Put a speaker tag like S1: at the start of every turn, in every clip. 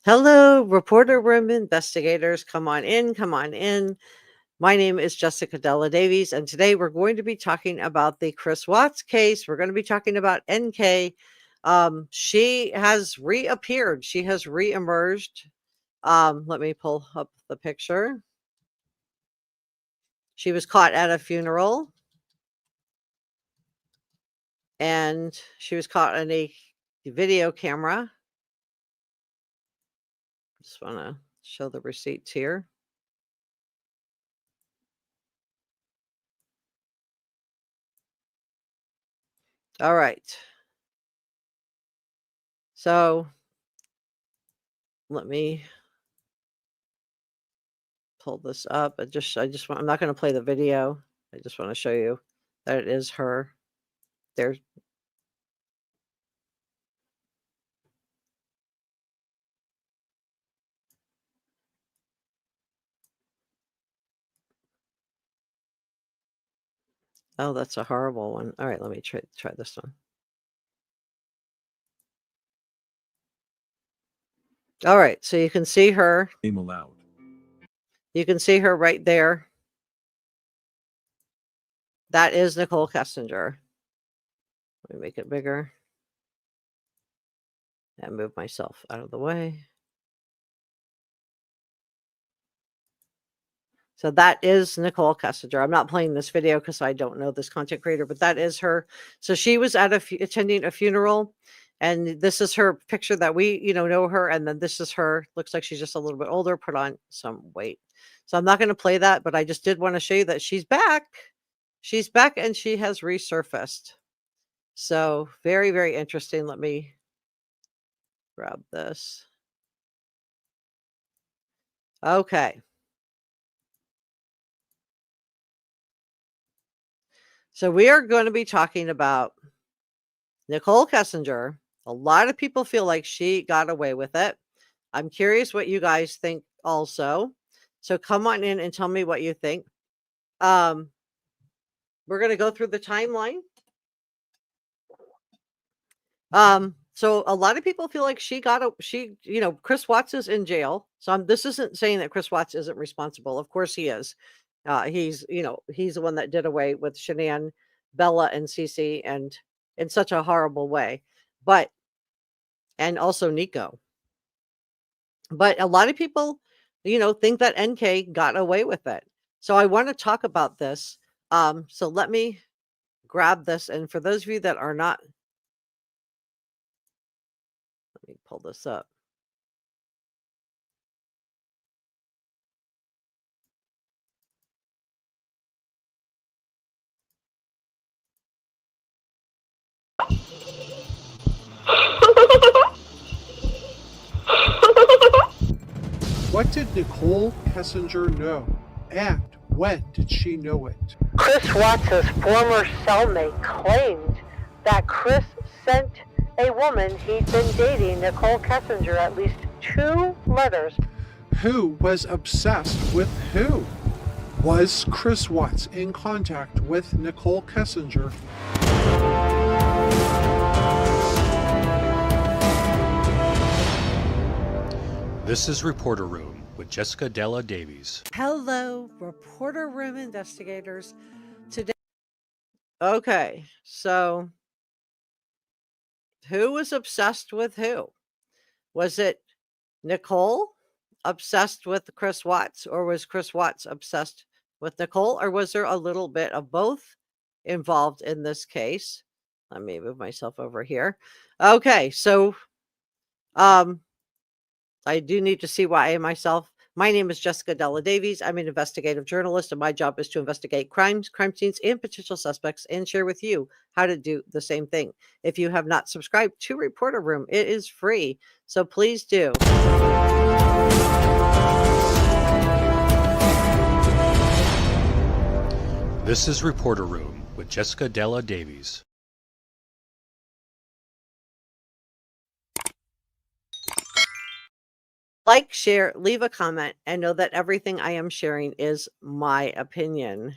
S1: Hello, reporter room investigators. Come on in, come on in. My name is Jessica Della Davies, and today we're going to be talking about the Chris Watts case. We're going to be talking about NK. She has reappeared, she has reemerged. Let me pull up the picture. She was caught at a funeral, and she was caught on a video camera. Just want to show the receipts here. All right. So let me pull this up. I'm not going to play the video. I just want to show you that it is her. There's Oh, that's a horrible one. All right, let me try this one. All right, so you can see her.
S2: Name allowed.
S1: You can see her right there. That is Nichol Kessinger. Let me make it bigger and move myself out of the way. So that is Nichol Kessinger. I'm not playing this video because I don't know this content creator, but that is her. So she was at attending a funeral, and this is her picture that we, know her. And then this is her. Looks like she's just a little bit older, put on some weight. So I'm not going to play that, but I just did want to show you that she's back. She's back and she has resurfaced. So very, very interesting. Let me grab this. Okay. So we are going to be talking about Nichol Kessinger. A lot of people feel like she got away with it. I'm curious what you guys think also. So come on in and tell me what you think. We're going to go through the timeline. So a lot of people feel like Chris Watts is in jail. So this isn't saying that Chris Watts isn't responsible. Of course he is. He's the one that did away with Shanann, Bella, and Cece, and in such a horrible way. And also Nico. But a lot of people, think that NK got away with it. So I want to talk about this. So let me grab this. And for those of you that are not, let me pull this up.
S3: What did Nichol Kessinger know? And when did she know it?
S1: Chris Watts' former cellmate claimed that Chris sent a woman he'd been dating, Nichol Kessinger, at least 2 letters.
S3: Who was obsessed with who? Was Chris Watts in contact with Nichol Kessinger?
S2: This is Reporter Room with Jessica Della Davies.
S1: Hello, Reporter Room investigators. Today, okay, so who was obsessed with who? Was it Nichol obsessed with Chris Watts, or was Chris Watts obsessed with Nichol, or was there a little bit of both involved in this case? Let me move myself over here. Okay, so I do need to see why myself. My name is Jessica Della Davies. I'm an investigative journalist, and my job is to investigate crimes, crime scenes, and potential suspects, and share with you how to do the same thing. If you have not subscribed to Reporter Room, it is free, so please do.
S2: This is Reporter Room with Jessica Della Davies.
S1: Like, share, leave a comment, and know that everything I am sharing is my opinion.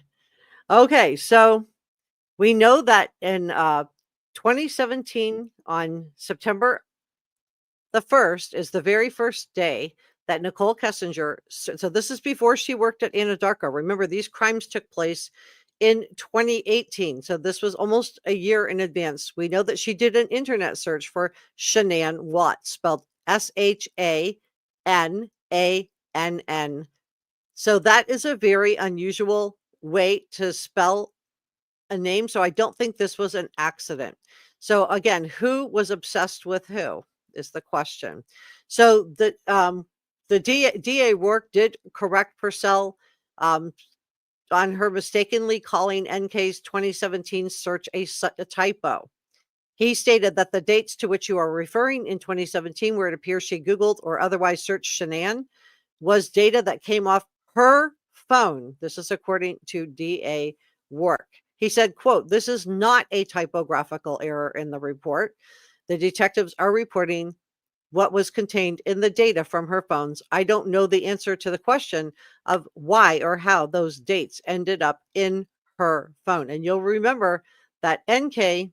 S1: Okay, so we know that in 2017, on September The first is the very first day that Nichol Kessinger, so this is before she worked at Anadarko. Remember, these crimes took place in 2018. So this was almost a year in advance. We know that she did an internet search for Shanann Watts, spelled Shanann. So that is a very unusual way to spell a name. So I don't think this was an accident. So again, who was obsessed with who is the question. So the DA work did correct Purcell on her mistakenly calling NK's 2017 search a typo. He stated that the dates to which you are referring in 2017, where it appears she Googled or otherwise searched Shanann, was data that came off her phone. This is according to DA Work. He said, quote, "This is not a typographical error in the report. The detectives are reporting what was contained in the data from her phones. I don't know the answer to the question of why or how those dates ended up in her phone." And you'll remember that NK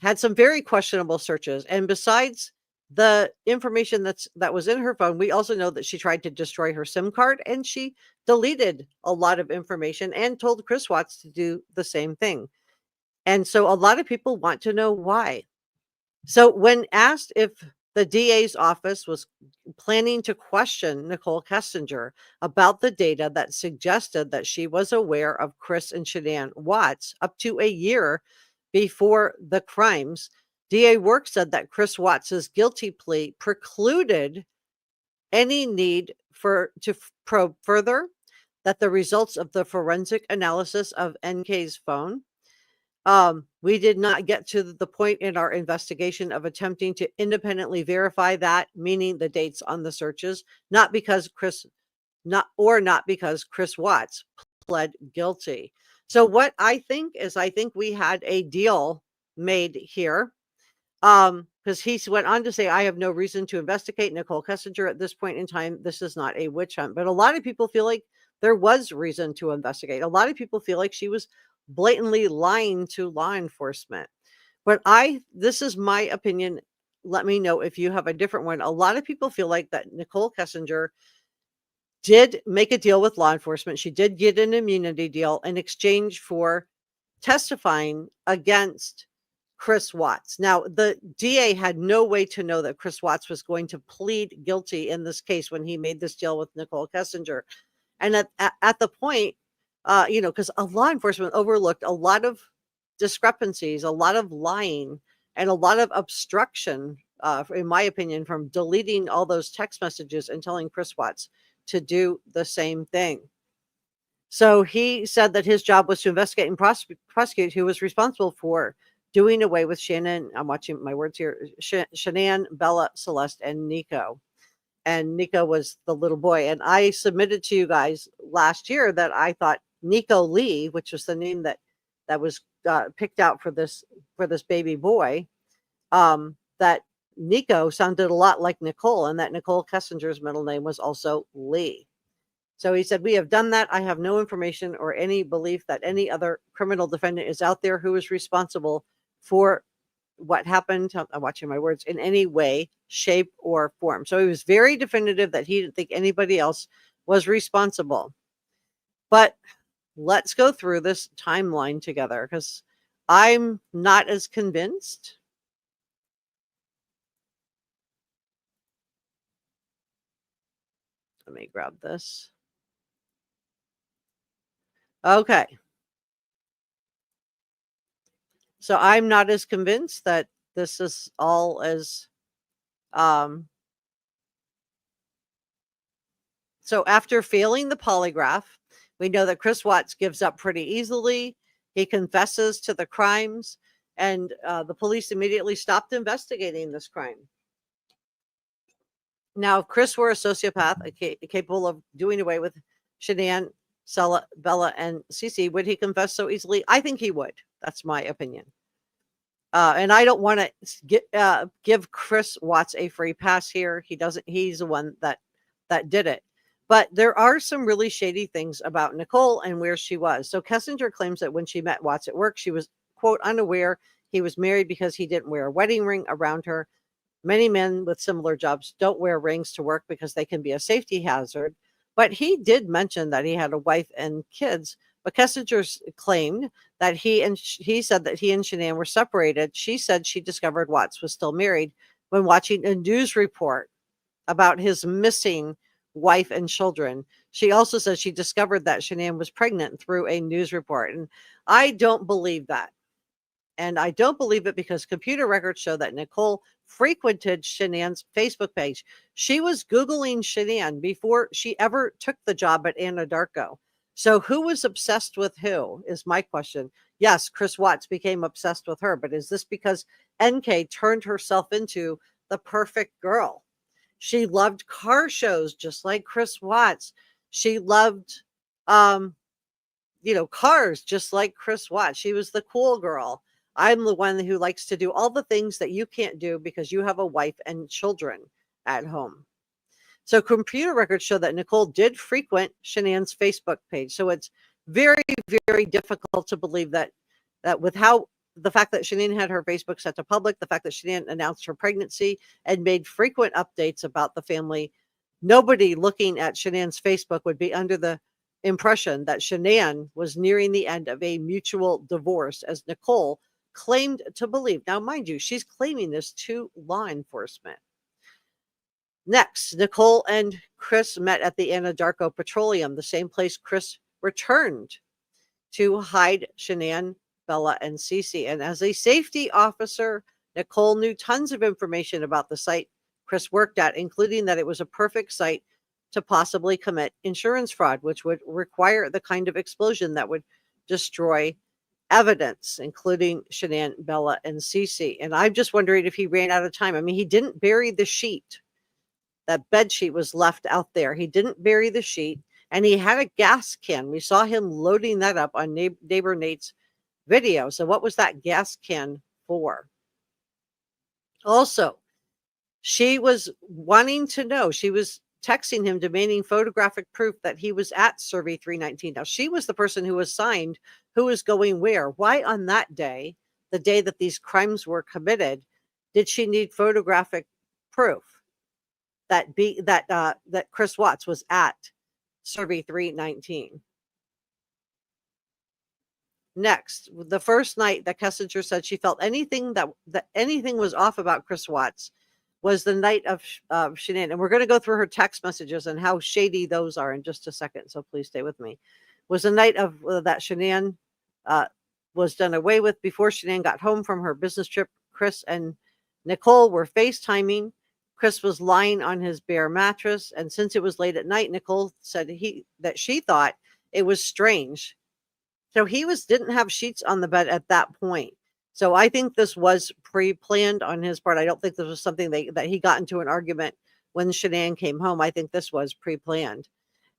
S1: had some very questionable searches. And besides the information that was in her phone, we also know that she tried to destroy her SIM card and she deleted a lot of information and told Chris Watts to do the same thing. And so a lot of people want to know why. So when asked if the DA's office was planning to question Nichol Kessinger about the data that suggested that she was aware of Chris and Shanann Watts up to a year before the crimes, DA Work said that Chris Watts's guilty plea precluded any need to probe further, that the results of the forensic analysis of NK's phone, we did not get to the point in our investigation of attempting to independently verify that, meaning the dates on the searches, not because Chris Watts pled guilty. So what I think we had a deal made here. Because he went on to say, "I have no reason to investigate Nichol Kessinger at this point in time. This is not a witch hunt." But a lot of people feel like there was reason to investigate. A lot of people feel like she was blatantly lying to law enforcement. But this is my opinion. Let me know if you have a different one. A lot of people feel like that Nichol Kessinger did make a deal with law enforcement. She did get an immunity deal in exchange for testifying against Chris Watts. Now, the DA had no way to know that Chris Watts was going to plead guilty in this case when he made this deal with Nichol Kessinger. And at the point, because law enforcement overlooked a lot of discrepancies, a lot of lying, and a lot of obstruction, in my opinion, from deleting all those text messages and telling Chris Watts to do the same thing. So he said that his job was to investigate and prosecute who was responsible for doing away with Shanann. I'm watching my words here. Shanann, Bella, Celeste, and Nico. And Nico was the little boy. And I submitted to you guys last year that I thought Nico Lee, which was the name that was picked out for this baby boy, that Nico sounded a lot like Nichol, and that Nichol Kessinger's middle name was also Lee. So he said, "We have done that. I have no information or any belief that any other criminal defendant is out there who is responsible for what happened." I'm watching my words, "in any way, shape, or form." So he was very definitive that he didn't think anybody else was responsible. But let's go through this timeline together, because I'm not as convinced. Let me grab this. Okay. So I'm not as convinced that this is all as so after failing the polygraph, we know that Chris Watts gives up pretty easily. He confesses to the crimes, and the police immediately stopped investigating this crime. Now, if Chris were a sociopath capable of doing away with Shanann, Bella, and Cece, would he confess so easily? I think he would. That's my opinion. And I don't want to give Chris Watts a free pass here. He doesn't. He's the one that did it. But there are some really shady things about Nichol and where she was. So Kessinger claims that when she met Watts at work, she was, quote, unaware he was married because he didn't wear a wedding ring around her Many men with similar jobs don't wear rings to work because they can be a safety hazard. But he did mention that he had a wife and kids. But Kessinger claimed that he said that he and Shanann were separated. She said she discovered Watts was still married when watching a news report about his missing wife and children. She also said she discovered that Shanann was pregnant through a news report. And I don't believe that. And I don't believe it because computer records show that Nichol frequented Shanann's Facebook page. She was Googling Shanann before she ever took the job at Anadarko. So who was obsessed with who is my question. Yes, Chris Watts became obsessed with her, but is this because NK turned herself into the perfect girl? She loved car shows just like Chris Watts. She loved cars just like Chris Watts. She was the cool girl. I'm the one who likes to do all the things that you can't do because you have a wife and children at home. So computer records show that Nichol did frequent Shanann's Facebook page. So it's very, very difficult to believe that with how the fact that Shanann had her Facebook set to public, the fact that Shanann announced her pregnancy and made frequent updates about the family, nobody looking at Shanann's Facebook would be under the impression that Shanann was nearing the end of a mutual divorce, as Nichol claimed to believe. Now, mind you, she's claiming this to law enforcement. Next, Nichol and Chris met at the Anadarko Petroleum, the same place Chris returned to hide Shanann, Bella, and Cece. And as a safety officer, Nichol knew tons of information about the site Chris worked at, including that it was a perfect site to possibly commit insurance fraud, which would require the kind of explosion that would destroy evidence, including Shanann, Bella, and Cece. And I'm just wondering if he ran out of time. I mean, he didn't bury the sheet. That bed sheet was left out there. He didn't bury the sheet, and he had a gas can. We saw him loading that up on neighbor Nate's video. So what was that gas can for? Also, she was wanting to know, she was texting him demanding photographic proof that he was at Survey 319. Now, she was the person who assigned who was going where. Why on that day, the day that these crimes were committed, did she need photographic proof that Chris Watts was at Survey 319? Next, the first night that Kessinger said she felt anything that anything was off about Chris Watts was the night of Shanann. And we're going to go through her text messages and how shady those are in just a second. So please stay with me. Was the night of that Shanann was done away with. Before Shanann got home from her business trip, Chris and Nichol were FaceTiming. Chris was lying on his bare mattress. And since it was late at night, Nichol said that she thought it was strange. So he didn't have sheets on the bed at that point. So I think this was pre-planned on his part. I don't think this was something that he got into an argument when Shanann came home. I think this was pre-planned.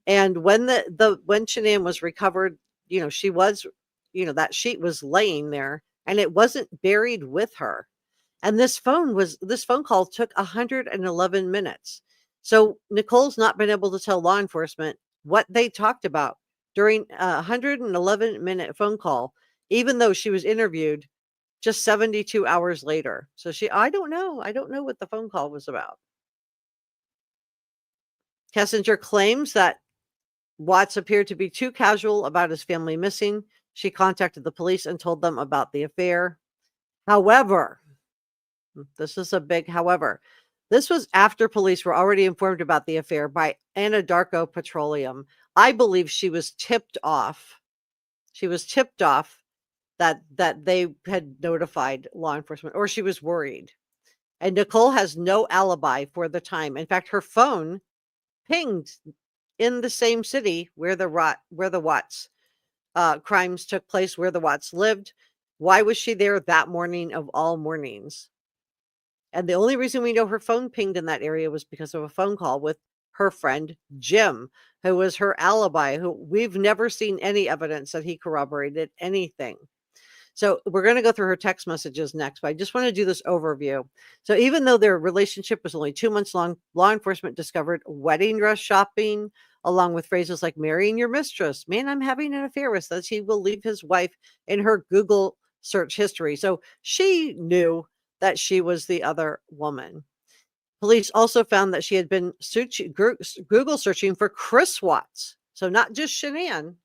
S1: And when when Shanann was recovered, she was, that sheet was laying there and it wasn't buried with her. And this phone call took 111 minutes. So Nichole's not been able to tell law enforcement what they talked about during a 111-minute phone call, even though she was interviewed just 72 hours later. So I don't know what the phone call was about. Kessinger claims that Watts appeared to be too casual about his family missing. She contacted the police and told them about the affair. However, this is a big however. This was after police were already informed about the affair by Anadarko Petroleum. I believe she was tipped off. She was tipped off that they had notified law enforcement, or she was worried. And Nichol has no alibi for the time. In fact, her phone pinged in the same city where the Watts crimes took place, where the Watts lived. Why was she there that morning of all mornings? And the only reason we know her phone pinged in that area was because of a phone call with her friend Jim, who was her alibi, who we've never seen any evidence that he corroborated anything. So we're going to go through her text messages next, but I just want to do this overview. So even though their relationship was only 2 months long, law enforcement discovered wedding dress shopping, along with phrases like marrying your mistress. Man, I'm having an affair with, says he will leave his wife in her Google search history. So she knew that she was the other woman. Police also found that she had been Google searching for Chris Watts. So not just Shanann,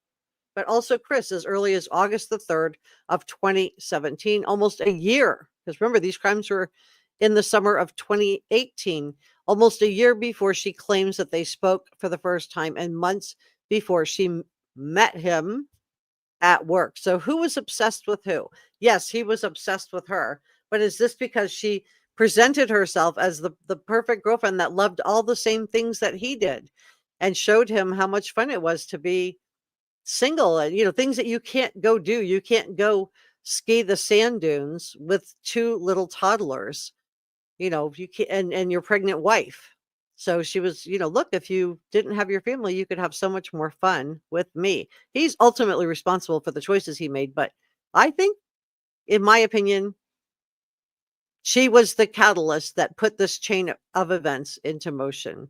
S1: but also Chris, as early as August the 3rd of 2017, almost a year. Because remember, these crimes were in the summer of 2018, almost a year before she claims that they spoke for the first time and months before she met him at work. So who was obsessed with who? Yes, he was obsessed with her. But is this because she presented herself as the perfect girlfriend that loved all the same things that he did and showed him how much fun it was to be single and, things that you can't go do. You can't go ski the sand dunes with two little toddlers, you can and your pregnant wife. So she was, look, if you didn't have your family, you could have so much more fun with me. He's ultimately responsible for the choices he made, but I think, in my opinion, she was the catalyst that put this chain of events into motion.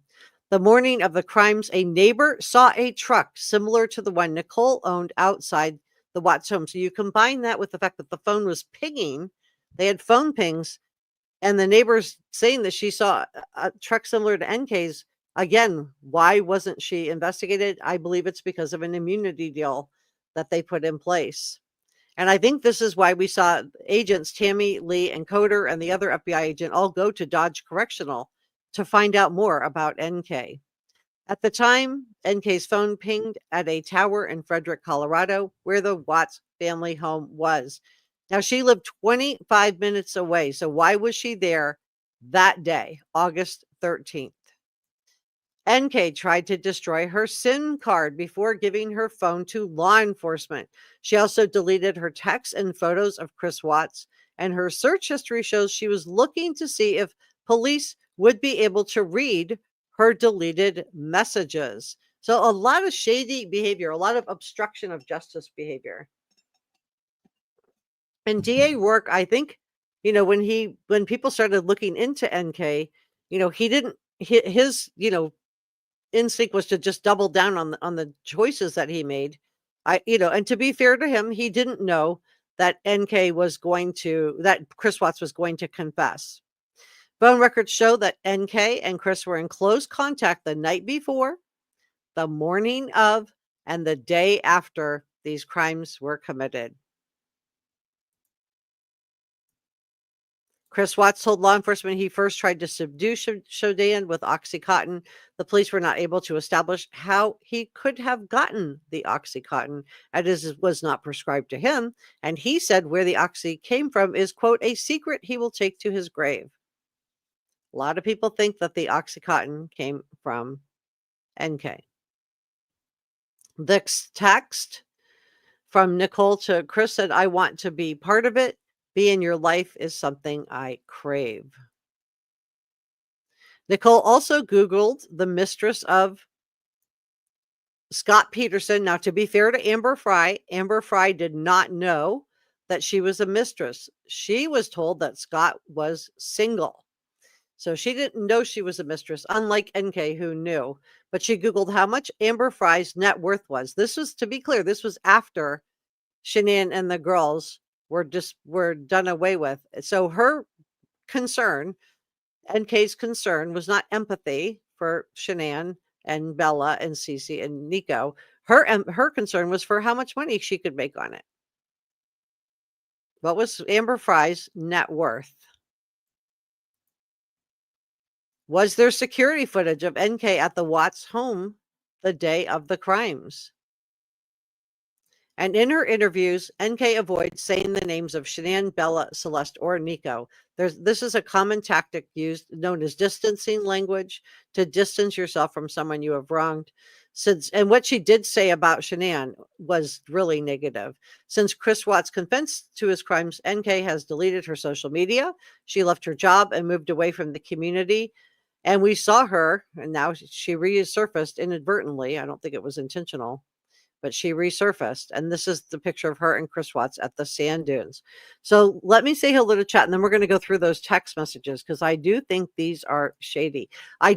S1: The morning of the crimes, a neighbor saw a truck similar to the one Nichol owned outside the Watts home. So you combine that with the fact that the phone was pinging, they had phone pings, and the neighbors saying that she saw a truck similar to NK's. Again, why wasn't she investigated? I believe it's because of an immunity deal that they put in place. And I think this is why we saw agents Tammy, Lee, and Coder and the other FBI agent all go to Dodge Correctional to find out more about NK. At the time, NK's phone pinged at a tower in Frederick, Colorado, where the Watts family home was. Now, she lived 25 minutes away. So why was she there that day, August 13th? NK tried to destroy her SIM card before giving her phone to law enforcement. She also deleted her texts and photos of Chris Watts, and her search history shows she was looking to see if police would be able to read her deleted messages. So a lot of shady behavior, a lot of obstruction of justice behavior. And DA Rourke, I think, when people started looking into NK, he didn't his instinct was to just double down on the choices that he made. And to be fair to him, he didn't know that that Chris Watts was going to confess. Phone records show that NK and Chris were in close contact the night before, the morning of, and the day after these crimes were committed. Chris Watts told law enforcement he first tried to subdue Shanann with Oxycontin. The police were not able to establish how he could have gotten the Oxycontin, as it was not prescribed to him. And he said where the Oxy came from is, quote, a secret he will take to his grave. A lot of people think that the Oxycontin came from NK. This text from Nichol to Chris said, I want to be part of it. Be in your life is something I crave. Nichol also Googled the mistress of Scott Peterson. Now, to be fair to Amber Fry did not know that she was a mistress. She was told that Scott was single. So she didn't know she was a mistress, unlike NK, who knew. But she Googled how much Amber Fry's net worth was. This was, to be clear, this was after Shanann and the girls were done away with. So her concern, NK's concern, was not empathy for Shanann and Bella and Cece and Nico. Her concern was for how much money she could make on it. What was Amber Fry's net worth? Was there security footage of NK at the Watts home the day of the crimes? And in her interviews, NK avoids saying the names of Shanann, Bella, Celeste, or Nico. This is a common tactic known as distancing language, to distance yourself from someone you have wronged. And what she did say about Shanann was really negative. Since Chris Watts confessed to his crimes, NK has deleted her social media. She left her job and moved away from the community. And we saw her, and now she resurfaced inadvertently. I don't think it was intentional, but she resurfaced. And this is the picture of her and Chris Watts at the sand dunes. So let me say hello to chat, and then we're going to go through those text messages, because I do think these are shady. I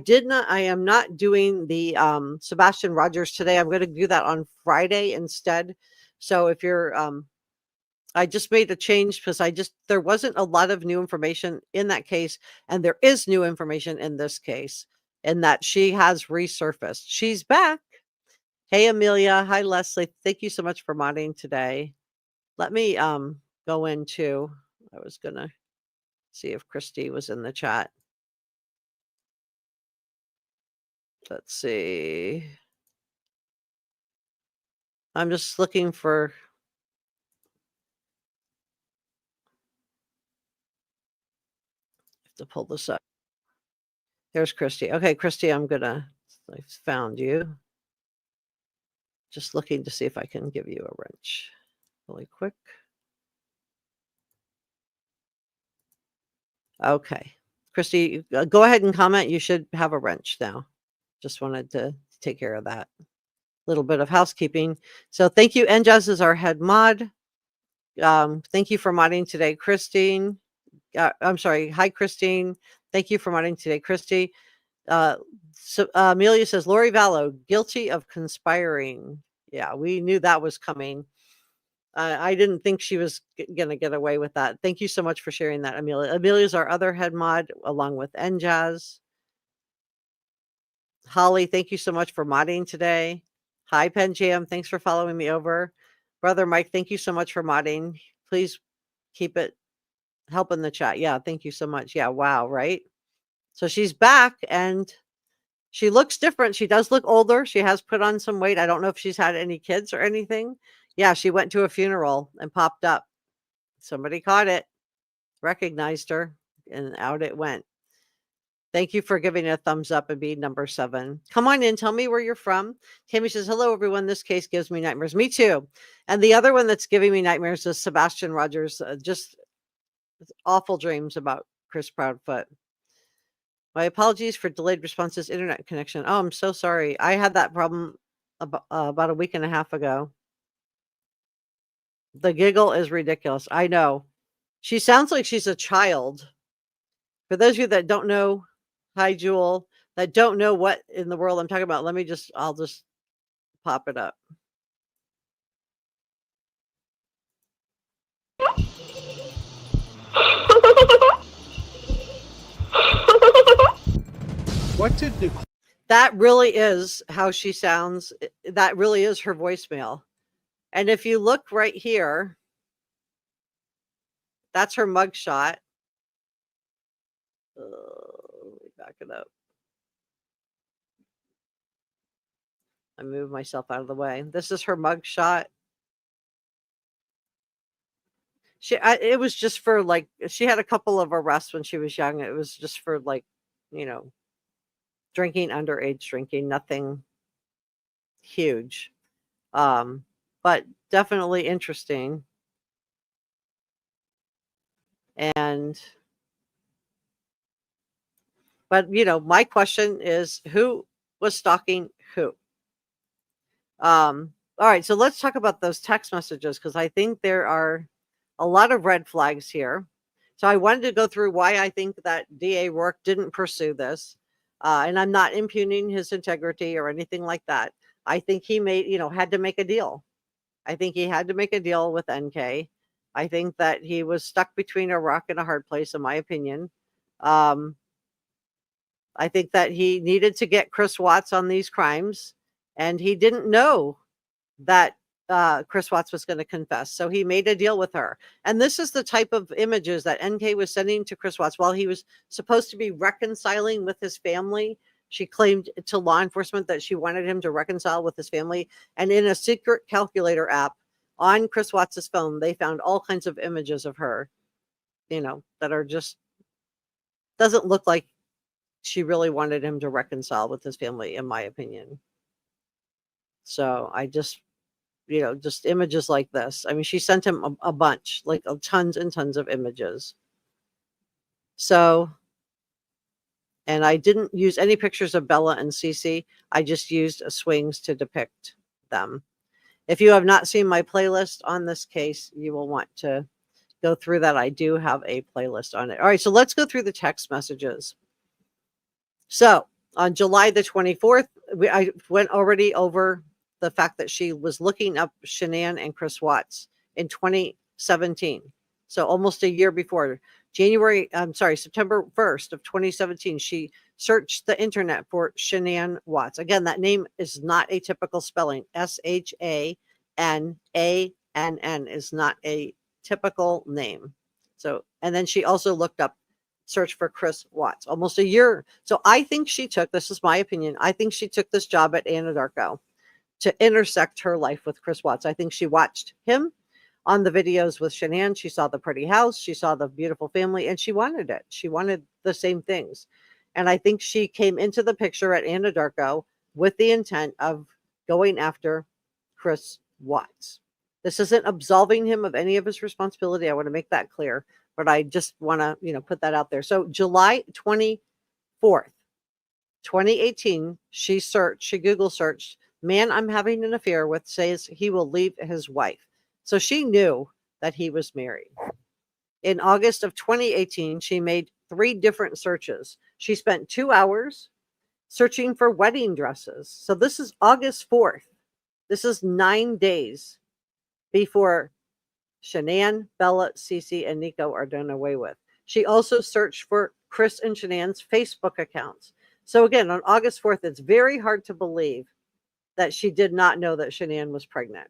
S1: am not doing the Sebastian Rogers today. I'm going to do that on Friday instead. So if you're I just made a change because there wasn't a lot of new information in that case, and there is new information in this case, in that she has resurfaced. She's back. Hey, Amelia. Hi, Leslie. Thank you so much for modding today. Let me go into, I was gonna see if Christy was in the chat. Let's see. I'm just looking for, I have to pull this up. There's Christy. Okay, Christy, I found you. Just looking to see if I can give you a wrench really quick. Okay. Christy, go ahead and comment. You should have a wrench now. Just wanted to take care of that. Little bit of housekeeping. So thank you. Njaz is our head mod. Thank you for modding today, Christine. I'm sorry. Hi, Christine. Thank you for modding today, Christy. Amelia says, Lori Vallow, guilty of conspiring. Yeah, we knew that was coming. I didn't think she was going to get away with that. Thank you so much for sharing that, Amelia. Amelia's our other head mod, along with Njaz. Holly, thank you so much for modding today. Hi, Pen Jam. Thanks for following me over. Brother Mike, thank you so much for modding. Please keep it help in the chat. Yeah, thank you so much. Yeah, wow, right? So she's back and she looks different. She does look older. She has put on some weight. I don't know if she's had any kids or anything. Yeah, she went to a funeral and popped up. Somebody caught it, recognized her, and out it went. Thank you for giving a thumbs up and being number 7. Come on in. Tell me where you're from. Tammy says, hello, everyone. This case gives me nightmares. Me too. And the other one that's giving me nightmares is Sebastian Rogers. Just awful dreams about Chris Proudfoot. My apologies for delayed responses. Internet connection. Oh, I'm so sorry. I had that problem about a week and a half ago. The giggle is ridiculous. I know. She sounds like she's a child. For those of you that don't know, hi, Jewel, that don't know what in the world I'm talking about, I'll just pop it up.
S3: What did Nicole?
S1: That really is how she sounds. That really is her voicemail. And if you look right here, that's her mugshot. Let me back it up. I moved myself out of the way. This is her mugshot. It was just for like, she had a couple of arrests when she was young. It was just for like, drinking, underage drinking, nothing huge. But definitely interesting. But my question is, who was stalking who? All right, so let's talk about those text messages, because I think there are a lot of red flags here. So I wanted to go through why I think that DA Rourke didn't pursue this. And I'm not impugning his integrity or anything like that. I think he had to make a deal. I think he had to make a deal with NK. I think that he was stuck between a rock and a hard place, in my opinion. I think that he needed to get Chris Watts on these crimes, and he didn't know that Chris Watts was going to confess. So he made a deal with her. And this is the type of images that NK was sending to Chris Watts while he was supposed to be reconciling with his family. She claimed to law enforcement that she wanted him to reconcile with his family. And in a secret calculator app on Chris Watts's phone, they found all kinds of images of her, that are just, doesn't look like she really wanted him to reconcile with his family, in my opinion. So I just, just images like this. I mean, she sent him a bunch, like tons and tons of images. So, and I didn't use any pictures of Bella and Cece. I just used swings to depict them. If you have not seen my playlist on this case, you will want to go through that. I do have a playlist on it. All right, so let's go through the text messages. So on July the 24th, I went already over the fact that she was looking up Shanann and Chris Watts in 20 2017. So almost a year before. September 1st of 2017, she searched the internet for Shanann Watts. Again, that name is not a typical spelling. Shanann is not a typical name. So, and then she also looked up search for Chris Watts almost a year. So I think she took, this is my opinion, I think she took this job at Anadarko to intersect her life with Chris Watts. I think she watched him on the videos with Shanann. She saw the pretty house, she saw the beautiful family, and she wanted it. She wanted the same things. And I think she came into the picture at Anadarko with the intent of going after Chris Watts. This isn't absolving him of any of his responsibility. I want to make that clear, but I just want to, put that out there. So July 24th, 2018, she Google searched, man I'm having an affair with says he will leave his wife. So she knew that he was married. In August of 2018, she made 3 different searches. She spent 2 hours searching for wedding dresses. So this is August 4th. This is 9 days before Shanann, Bella, Cece, and Nico are done away with. She also searched for Chris and Shanann's Facebook accounts. So again, on August 4th, it's very hard to believe that she did not know that Shanann was pregnant.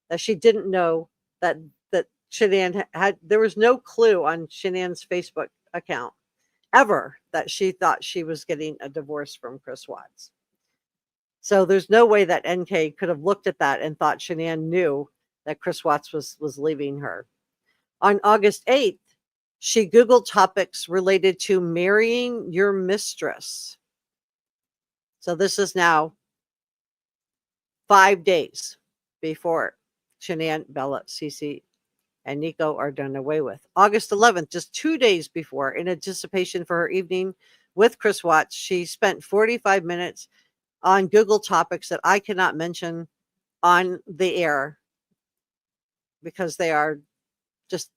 S1: That she didn't know that Shanann had, there was no clue on Shanann's Facebook account ever that she thought she was getting a divorce from Chris Watts. So there's no way that NK could have looked at that and thought Shanann knew that Chris Watts was leaving her. On August 8th, she Googled topics related to marrying your mistress. So this is now 5 days before Shanann, Bella, Cece, and Nico are done away with. August 11th, just 2 days before, in anticipation for her evening with Chris Watts, she spent 45 minutes on Google topics that I cannot mention on the air because they are just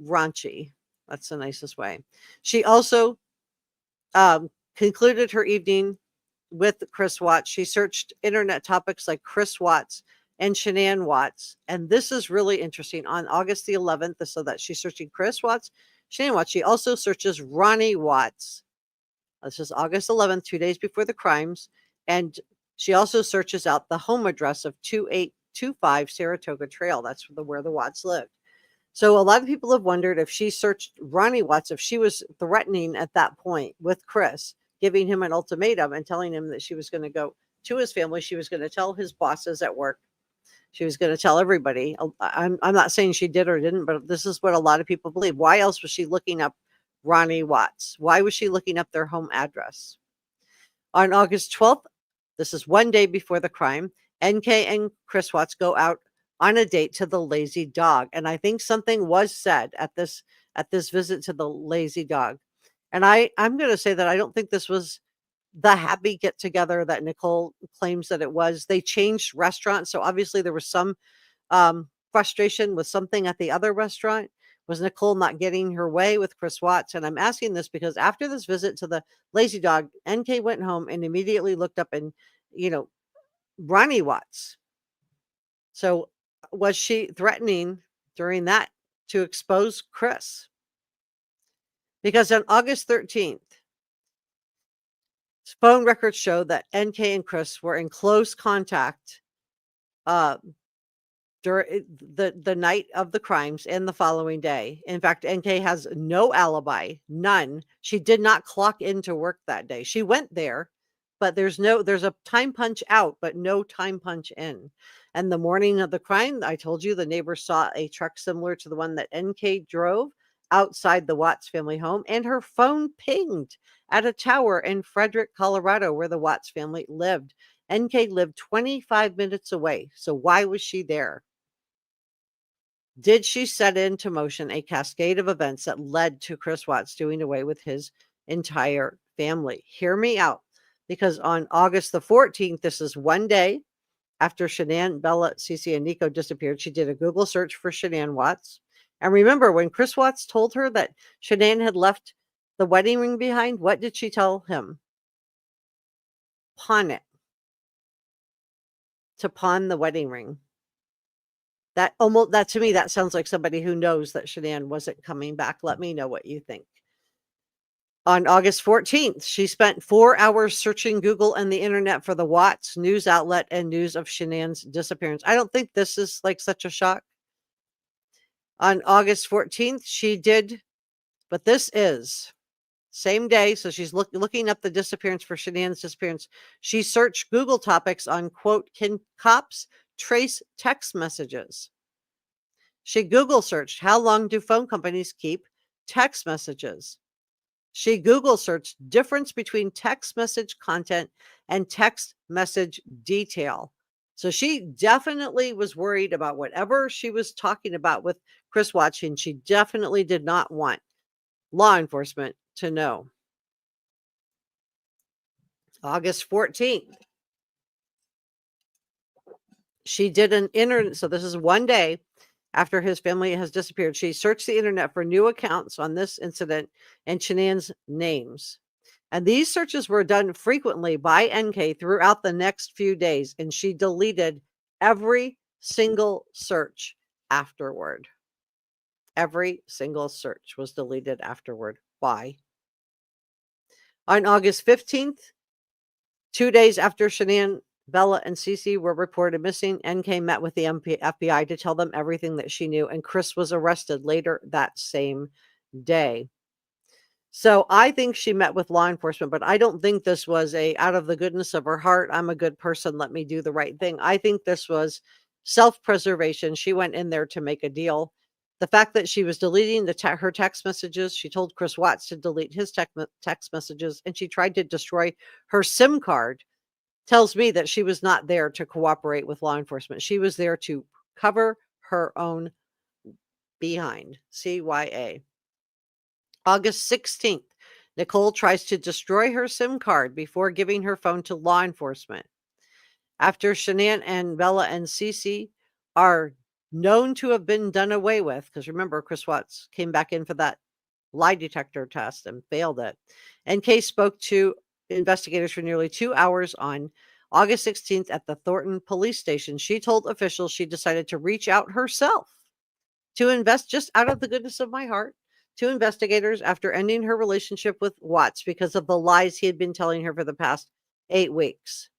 S1: raunchy. That's the nicest way. She also concluded her evening with Chris Watts. She searched internet topics like Chris Watts and Shanann Watts. And this is really interesting. On August the 11th, so that she's searching Chris Watts, Shanann Watts. She also searches Ronnie Watts. This is August 11th, 2 days before the crimes. And she also searches out the home address of 2825 Saratoga Trail. That's where the Watts lived. So a lot of people have wondered if she searched Ronnie Watts, if she was threatening at that point with Chris, giving him an ultimatum and telling him that she was going to go to his family. She was going to tell his bosses at work. She was going to tell everybody. I'm not saying she did or didn't, but this is what a lot of people believe. Why else was she looking up Ronnie Watts? Why was she looking up their home address? On August 12th, this is 1 day before the crime, NK and Chris Watts go out on a date to the Lazy Dog. And I think something was said at this visit to the Lazy Dog. And I'm going to say that I don't think this was the happy get together that Nichol claims that it was. They changed restaurants. So obviously there was some frustration with something at the other restaurant. Was Nichol not getting her way with Chris Watts? And I'm asking this because after this visit to the Lazy Dog, NK went home and immediately looked up and, Ronnie Watts. So was she threatening during that to expose Chris? Because on August 13th, phone records show that NK and Chris were in close contact during the night of the crimes and the following day. In fact, NK has no alibi, none. She did not clock into work that day. She went there, but there's a time punch out, but no time punch in. And the morning of the crime, I told you the neighbors saw a truck similar to the one that NK drove outside the Watts family home, and her phone pinged at a tower in Frederick, Colorado, where the Watts family lived. NK lived 25 minutes away. So why was she there? Did she set into motion a cascade of events that led to Chris Watts doing away with his entire family? Hear me out. Because on August the 14th, this is 1 day after Shanann, Bella, Cece, and Nico disappeared, she did a Google search for Shanann Watts. And remember, when Chris Watts told her that Shanann had left the wedding ring behind, what did she tell him? Pawn it. To pawn the wedding ring. That to me, that sounds like somebody who knows that Shanann wasn't coming back. Let me know what you think. On August 14th, she spent 4 hours searching Google and the internet for the Watts news outlet and news of Shanann's disappearance. I don't think this is like such a shock. On August 14th, she did, but this is same day. So she's looking up the disappearance for Shanann's disappearance. She searched Google topics on, quote, can cops trace text messages? She Google searched, how long do phone companies keep text messages? She Google searched difference between text message content and text message detail. So she definitely was worried about whatever she was talking about with Chris Watts, and she definitely did not want law enforcement to know. August 14th, she did an internet. So this is one day after his family has disappeared. She searched the internet for new accounts on this incident and Shanann's names. And these searches were done frequently by NK throughout the next few days. And she deleted every single search afterward. Every single search was deleted afterward. Why? On August 15th, 2 days after Shanann, Bella, and Cece were reported missing, NK met with the FBI to tell them everything that she knew, and Chris was arrested later that same day. So I think she met with law enforcement, but I don't think this was out of the goodness of her heart, I'm a good person, let me do the right thing. I think this was self-preservation. She went in there to make a deal. The fact that she was deleting her text messages, she told Chris Watts to delete his text messages, and she tried to destroy her SIM card, tells me that she was not there to cooperate with law enforcement. She was there to cover her own behind. CYA. August 16th, Nichol tries to destroy her SIM card before giving her phone to law enforcement. After Shanann and Bella and Cece are known to have been done away with, because remember, Chris Watts came back in for that lie detector test and failed it. NK spoke to investigators for nearly 2 hours on August 16th at the Thornton police station. She told officials she decided to reach out herself to invest, just out of the goodness of my heart, to investigators after ending her relationship with Watts because of the lies he had been telling her for the past 8 weeks.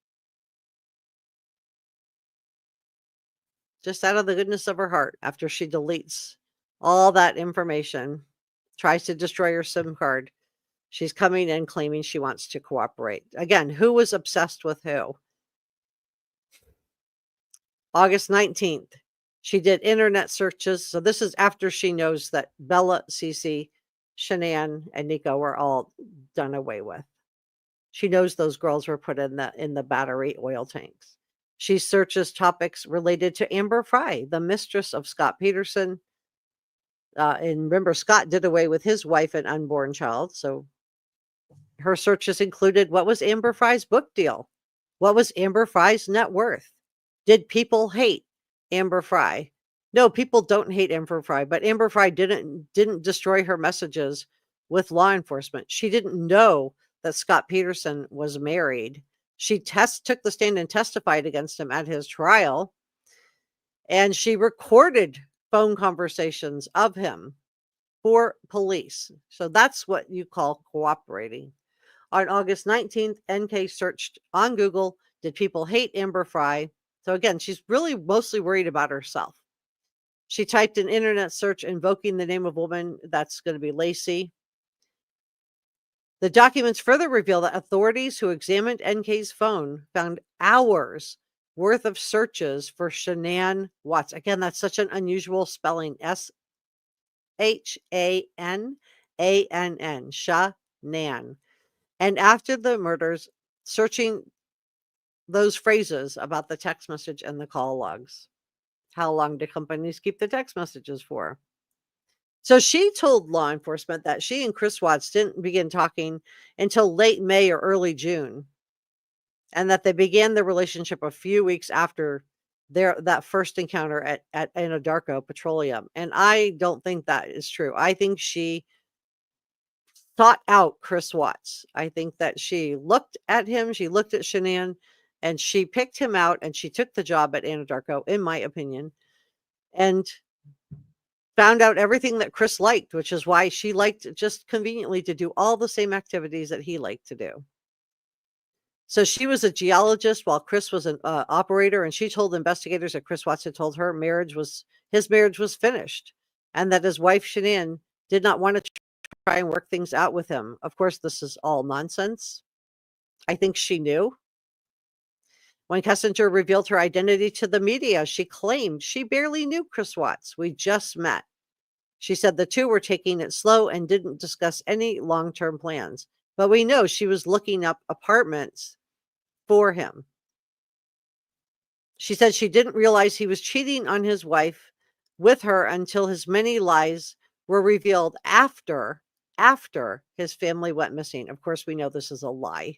S1: Just out of the goodness of her heart, after she deletes all that information, tries to destroy her SIM card, she's coming in claiming she wants to cooperate. Again, who was obsessed with who? August 19th, she did internet searches. So this is after she knows that Bella, Cece, Shanann, and Nico were all done away with. She knows those girls were put in the battery oil tanks. She searches topics related to Amber Fry, the mistress of Scott Peterson. And remember, Scott did away with his wife and unborn child. So her searches included, what was Amber Fry's book deal? What was Amber Fry's net worth? Did people hate Amber Fry? No, people don't hate Amber Fry, but Amber Fry didn't destroy her messages with law enforcement. She didn't know that Scott Peterson was married. She took the stand and testified against him at his trial. And she recorded phone conversations of him for police. So that's what you call cooperating. On August 19th, NK searched on Google, did people hate Amber Fry? So again, she's really mostly worried about herself. She typed an internet search invoking the name of a woman. That's going to be Lacey. The documents further reveal that authorities who examined NK's phone found hours worth of searches for Shanann Watts. Again, that's such an unusual spelling. Shanann. Shanann. And after the murders, searching those phrases about the text message and the call logs. How long do companies keep the text messages for? So she told law enforcement that she and Chris Watts didn't begin talking until late May or early June, and that they began their relationship a few weeks after that first encounter at Anadarko Petroleum. And I don't think that is true. I think she sought out Chris Watts. I think that she looked at him, she looked at Shanann, and she picked him out, and she took the job at Anadarko, in my opinion. and found out everything that Chris liked, which is why she liked just conveniently to do all the same activities that he liked to do. So she was a geologist while Chris was an operator, and she told investigators that Chris Watts had told her his marriage was finished, and that his wife Shanann did not want to try and work things out with him. Of course, this is all nonsense. I think she knew. When Kessinger revealed her identity to the media, she claimed she barely knew Chris Watts. We just met. She said the two were taking it slow and didn't discuss any long-term plans. But we know she was looking up apartments for him. She said she didn't realize he was cheating on his wife with her until his many lies were revealed after his family went missing. Of course, we know this is a lie.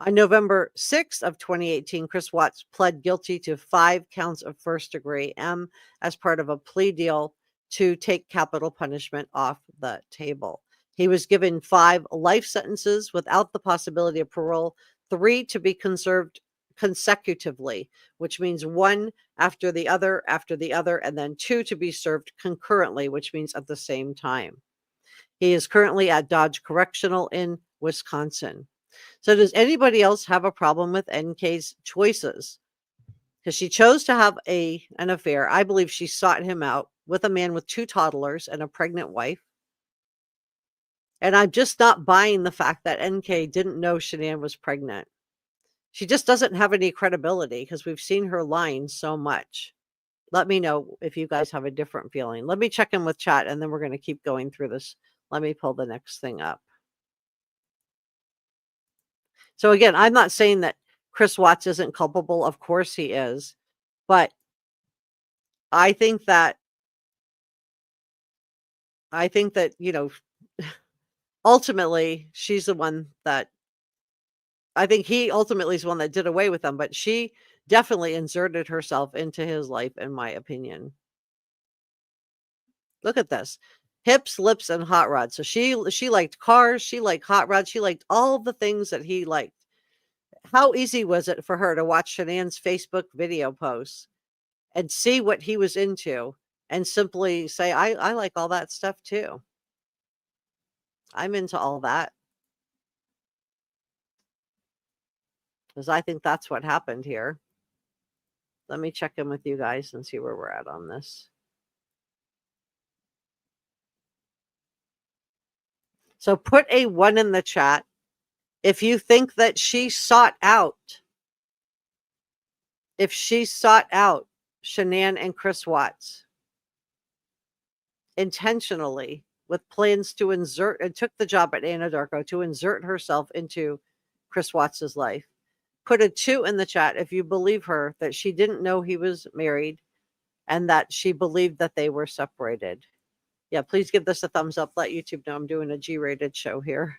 S1: On November 6th of 2018, Chris Watts pled guilty to 5 counts of first-degree M as part of a plea deal to take capital punishment off the table. He was given 5 life sentences without the possibility of parole, 3 to be conserved consecutively, which means 1 after the other, and then 2 to be served concurrently, which means at the same time. He is currently at Dodge Correctional in Wisconsin. So does anybody else have a problem with NK's choices? Because she chose to have an affair. I believe she sought him out with a man with 2 toddlers and a pregnant wife. And I'm just not buying the fact that NK didn't know Shanann was pregnant. She just doesn't have any credibility because we've seen her lying so much. Let me know if you guys have a different feeling. Let me check in with chat, and then we're going to keep going through this. Let me pull the next thing up. So again, I'm not saying that Chris Watts isn't culpable. Of course he is. But I think that, ultimately she's the one that, I think he ultimately is the one that did away with them, but she definitely inserted herself into his life, in my opinion. Look at this. Hips, lips, and hot rods. So she liked cars, she liked hot rods, she liked all the things that he liked. How easy was it for her to watch Shanann's Facebook video posts and see what he was into and simply say, I like all that stuff too. I'm into all that. Because I think that's what happened here. Let me check in with you guys and see where we're at on this. So put a 1 in the chat if you think that she sought out Shanann and Chris Watts intentionally with plans to took the job at Anadarko to insert herself into Chris Watts's life. Put a 2 in the chat if you believe her that she didn't know he was married and that she believed that they were separated. Yeah, please give this a thumbs up. Let YouTube know I'm doing a G-rated show here.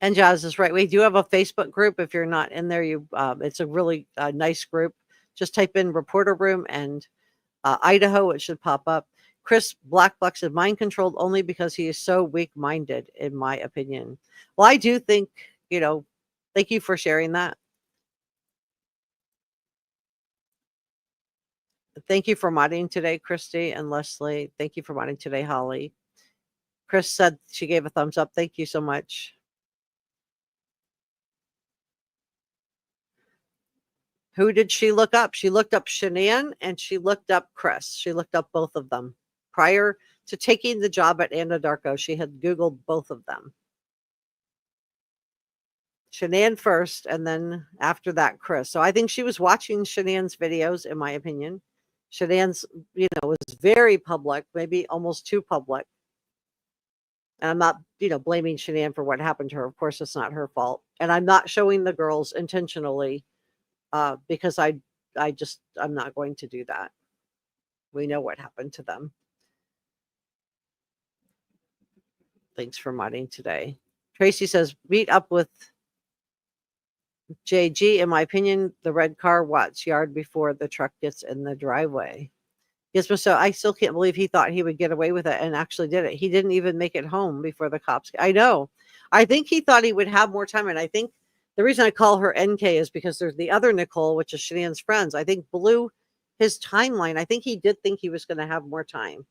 S1: And Jazz is right. We do have a Facebook group. If you're not in there, it's a really nice group. Just type in Reporter Room and Idaho. It should pop up. Chris Blackbuck said, mind controlled only because he is so weak-minded, in my opinion. Well, I do think, thank you for sharing that. Thank you for modding today, Christy and Leslie. Thank you for modding today, Holly. Chris said she gave a thumbs up. Thank you so much. Who did she look up? She looked up Shanann and she looked up Chris. She looked up both of them. Prior to taking the job at Anadarko, she had Googled both of them. Shanann first, and then after that, Chris. So I think she was watching Shanann's videos, in my opinion. Shanann's, was very public, maybe almost too public. And I'm not, blaming Shanann for what happened to her. Of course, it's not her fault. And I'm not showing the girls intentionally because I'm not going to do that. We know what happened to them. Thanks for modding today. Tracy says, meet up with JG. In my opinion, the red car, Watts yard before the truck gets in the driveway. Yes, but so I still can't believe he thought he would get away with it and actually did it. He didn't even make it home before the cops. I know. I think he thought he would have more time. And I think the reason I call her NK is because there's the other Nicole, which is Shanann's friends, I think blew his timeline. I think he did think he was going to have more time.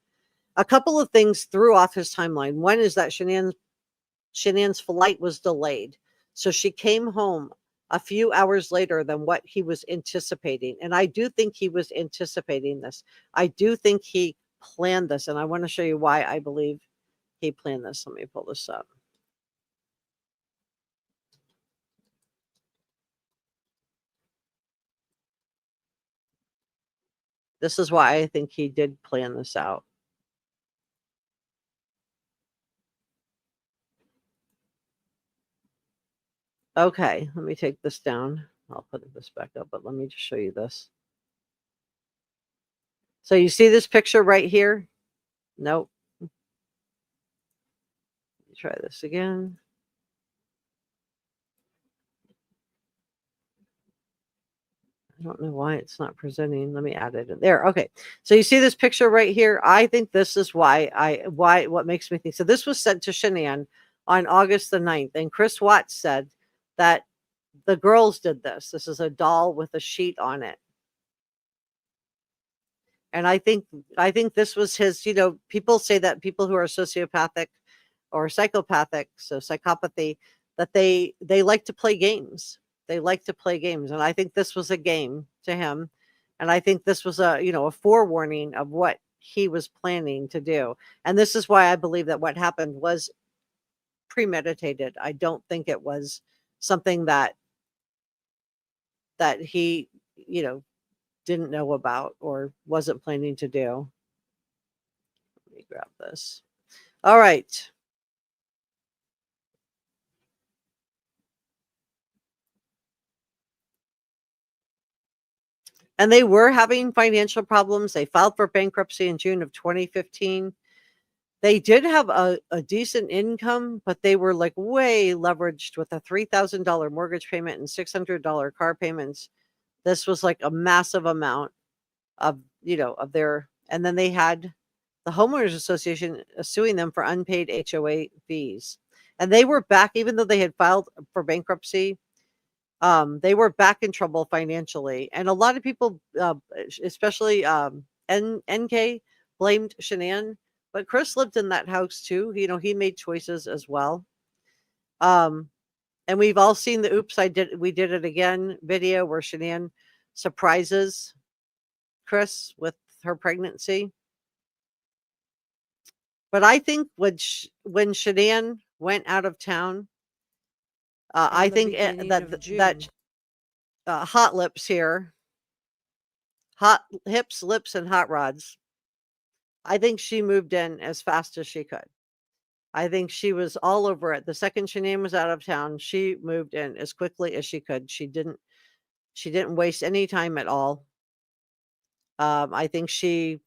S1: A couple of things threw off his timeline. One is that Shanann's flight was delayed. So she came home a few hours later than what he was anticipating. And I do think he was anticipating this. I do think he planned this. And I want to show you why I believe he planned this. Let me pull this up. This is why I think he did plan this out. Okay, let me take this down. I'll put this back up, but let me just show you this. So you see this picture right here? Nope. Try this again. I don't know why it's not presenting. Let me add it in there. Okay. So you see this picture right here? I think this is what makes me think. So this was sent to Shanann on August the 9th. And Chris Watts said that the girls did this. This is a doll with a sheet on it. And I think this was his, people say that people who are sociopathic or psychopathic, so psychopathy, that they like to play games. They like to play games. And I think this was a game to him. And I think this was a forewarning of what he was planning to do. And this is why I believe that what happened was premeditated. I don't think it was something that he, didn't know about or wasn't planning to do. Let me grab this. All right. And they were having financial problems. They filed for bankruptcy in June of 2015. They did have a decent income, but they were like way leveraged with a $3,000 mortgage payment and $600 car payments. This was like a massive amount of their, and then they had the homeowners association suing them for unpaid HOA fees. And they were back, even though they had filed for bankruptcy, they were back in trouble financially. And a lot of people, especially NK, blamed Shanann, but Chris lived in that house too. He made choices as well. And we've all seen the "Oops, we did it again" video where Shanann surprises Chris with her pregnancy. But I think when Shanann went out of town, I think that hot lips here, hot hips, lips, and hot rods. I think she moved in as fast as she could. I think she was all over it. The second Shanann was out of town, she moved in as quickly as she could. She didn't waste any time at all. I think she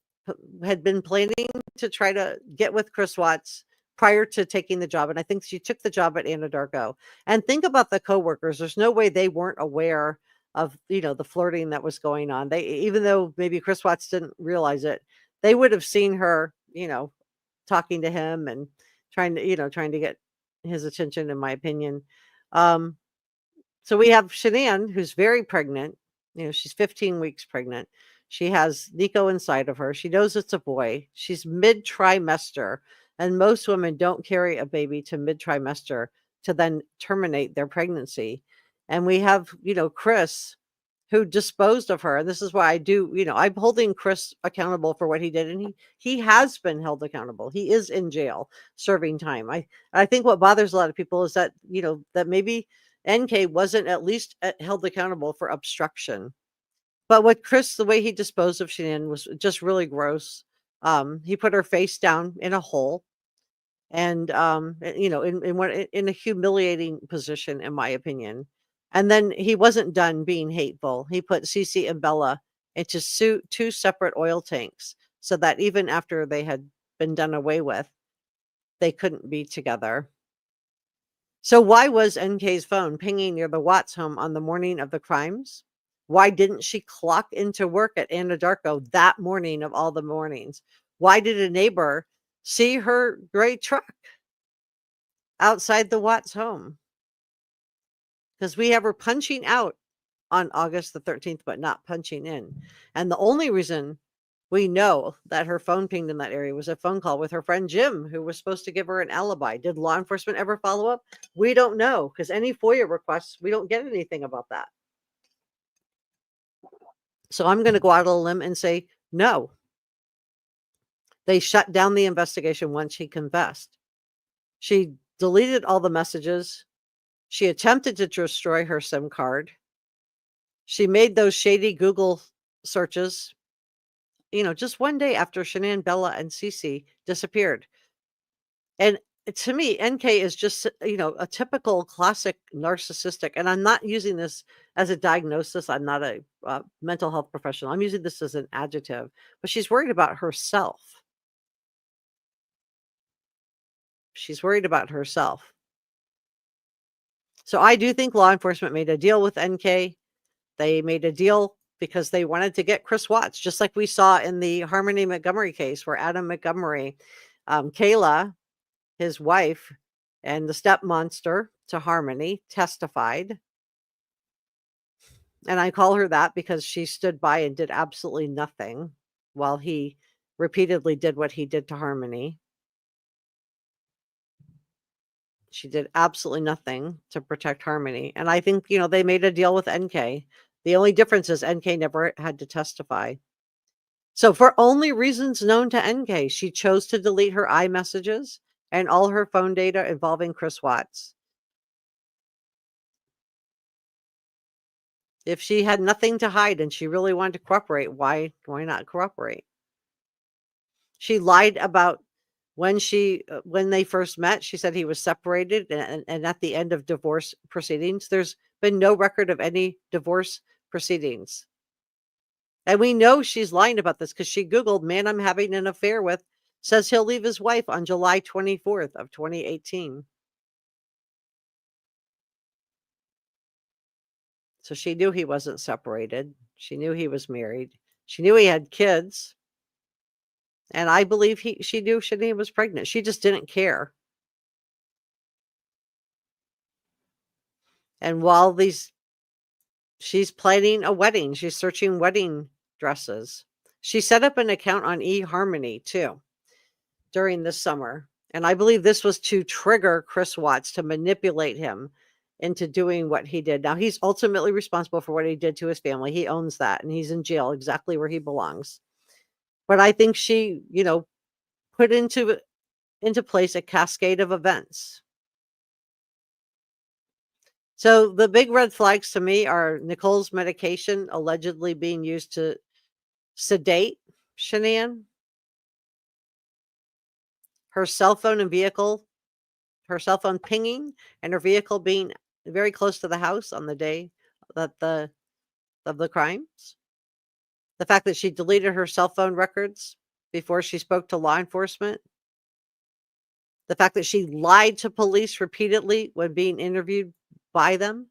S1: had been planning to try to get with Chris Watts prior to taking the job. And I think she took the job at Anadarko. And think about the coworkers. There's no way they weren't aware of, the flirting that was going on. Even though maybe Chris Watts didn't realize it, they would have seen her, talking to him and trying to get his attention, in my opinion. So we have Shanann, who's very pregnant. She's 15 weeks pregnant. She has Nico inside of her. She knows it's a boy. She's mid-trimester, and most women don't carry a baby to mid-trimester to then terminate their pregnancy. And we have, Chris, who disposed of her. And this is why I'm holding Chris accountable for what he did. And he has been held accountable. He is in jail serving time. I think what bothers a lot of people is that, that maybe NK wasn't at least held accountable for obstruction. But what Chris, the way he disposed of Shanann was just really gross. He put her face down in a hole, and in a humiliating position, in my opinion. And then he wasn't done being hateful. He put Cece and Bella into two separate oil tanks, so that even after they had been done away with, they couldn't be together. So why was NK's phone pinging near the Watts home on the morning of the crimes? Why didn't she clock into work at Anadarko that morning of all the mornings? Why did a neighbor see her gray truck outside the Watts home? because we have her punching out on August the 13th, but not punching in. And the only reason we know that her phone pinged in that area was a phone call with her friend Jim, who was supposed to give her an alibi. Did law enforcement ever follow up? We don't know, because any FOIA requests, we don't get anything about that. So I'm going to go out on a limb and say no. They shut down the investigation once she confessed. She deleted all the messages. She attempted to destroy her SIM card. She made those shady Google searches, just one day after Shanann, Bella, and Cece disappeared. And to me, NK is just, a typical classic narcissistic. And I'm not using this as a diagnosis. I'm not a mental health professional. I'm using this as an adjective. But she's worried about herself. She's worried about herself. So I do think law enforcement made a deal with NK. They made a deal because they wanted to get Chris Watts, just like we saw in the Harmony Montgomery case, where Adam Montgomery, Kayla, his wife, and the step monster to Harmony testified. And I call her that because she stood by and did absolutely nothing while he repeatedly did what he did to Harmony. She did absolutely nothing to protect Harmony. And I think, they made a deal with NK. The only difference is NK never had to testify. So for only reasons known to NK, she chose to delete her iMessages and all her phone data involving Chris Watts. If she had nothing to hide and she really wanted to cooperate, why not cooperate? She lied about when they first met. She said he was separated, and at the end of divorce proceedings, there's been no record of any divorce proceedings. And we know she's lying about this because she Googled man I'm having an affair with says he'll leave his wife on July 24th of 2018. So she knew he wasn't separated. She knew he was married. She knew he had kids. And I believe she knew Shanann was pregnant. She just didn't care. And while she's planning a wedding, she's searching wedding dresses. She set up an account on eHarmony too during this summer. And I believe this was to trigger Chris Watts, to manipulate him into doing what he did. Now, he's ultimately responsible for what he did to his family. He owns that, and he's in jail exactly where he belongs. But I think she, put into place a cascade of events. So the big red flags to me are Nicole's medication allegedly being used to sedate Shanann, her cell phone pinging, and her vehicle being very close to the house on the day of the crimes. The fact that she deleted her cell phone records before she spoke to law enforcement. The fact that she lied to police repeatedly when being interviewed by them.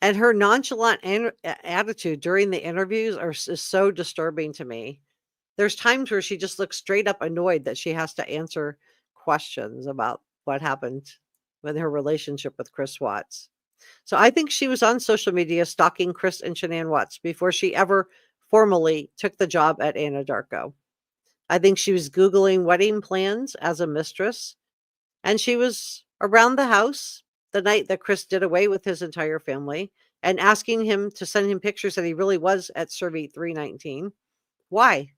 S1: And her nonchalant attitude during the interviews is so disturbing to me. There's times where she just looks straight up annoyed that she has to answer questions about what happened with her relationship with Chris Watts. So I think she was on social media stalking Chris and Shanann Watts before she ever formally took the job at Anadarko. I think she was Googling wedding plans as a mistress, and she was around the house the night that Chris did away with his entire family and asking him to send him pictures that he really was at Servite 319. Why?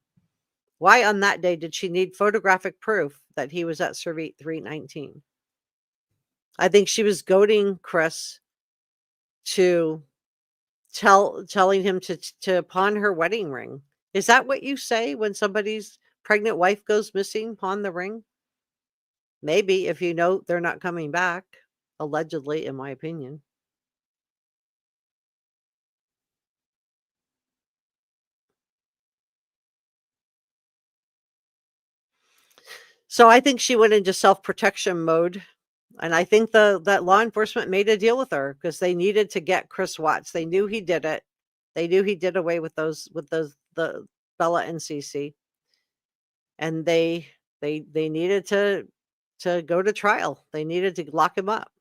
S1: Why on that day did she need photographic proof that he was at Servite 319? I think she was goading Chris to telling him to pawn her wedding ring. Is that what you say when somebody's pregnant wife goes missing? Pawn the ring? Maybe, if you know they're not coming back, allegedly, in my opinion. So I think she went into self-protection mode. And I think that law enforcement made a deal with her because they needed to get Chris Watts. They knew he did it. They knew he did away with the Bella and Cece. And they They needed to go to trial. They needed to lock him up.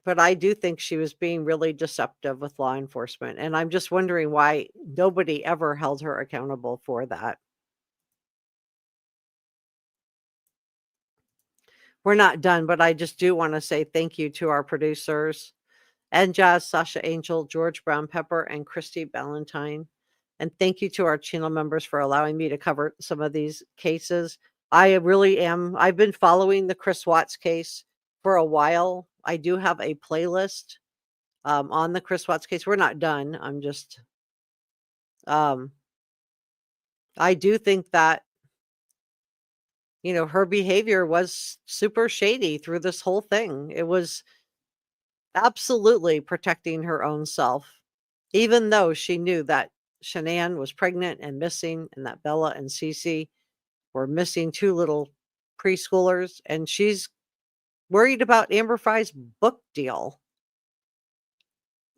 S1: But I do think she was being really deceptive with law enforcement, and I'm just wondering why nobody ever held her accountable for that. We're not done, but I just do want to say thank you to our producers, and Jazz, Sasha Angel, George Brown Pepper, and Christy Ballantyne. And thank you to our channel members for allowing me to cover some of these cases. I really am. I've been following the Chris Watts case for a while. I do have a playlist on the Chris Watts case. We're not done. I'm just, um, I do think that, her behavior was super shady through this whole thing. It was absolutely protecting her own self, even though she knew that Shanann was pregnant and missing, and that Bella and Cece were missing 2 little preschoolers, and she's worried about Amber Fry's book deal.